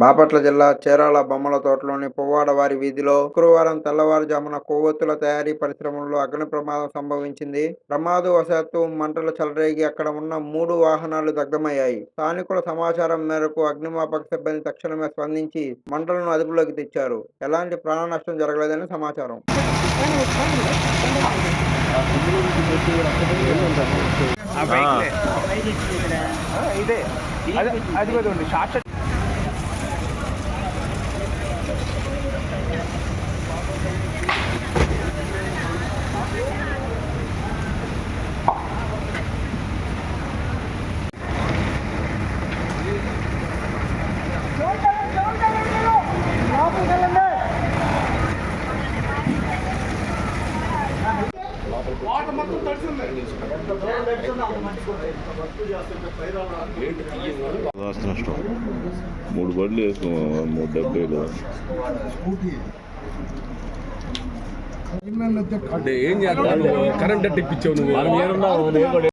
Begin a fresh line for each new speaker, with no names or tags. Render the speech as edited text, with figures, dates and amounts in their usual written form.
బాపట్ల జిల్లా చీరాల బొమ్మల తోటలోని పువ్వాడవారి వీధిలో శుక్రవారం తెల్లవారుజామున కొవ్వొత్తుల తయారీ పరిశ్రమలో అగ్ని ప్రమాదం సంభవించింది. ప్రమాదవశాత్తు మంటలు చెలరేగి అక్కడ ఉన్న 3 వాహనాలు దగ్ధమయ్యాయి. స్థానికుల సమాచారం మేరకు అగ్నిమాపక సిబ్బంది తక్షణమే స్పందించి మంటలను అదుపులోకి తెచ్చారు. ఎలాంటి ప్రాణ నష్టం జరగలేదని సమాచారం.
నష్టం 3 బండ్లు వేసుకున్నాం 370
అంటే ఏం చేస్తాను కరెంట్ ఇప్పించావు నువ్వు.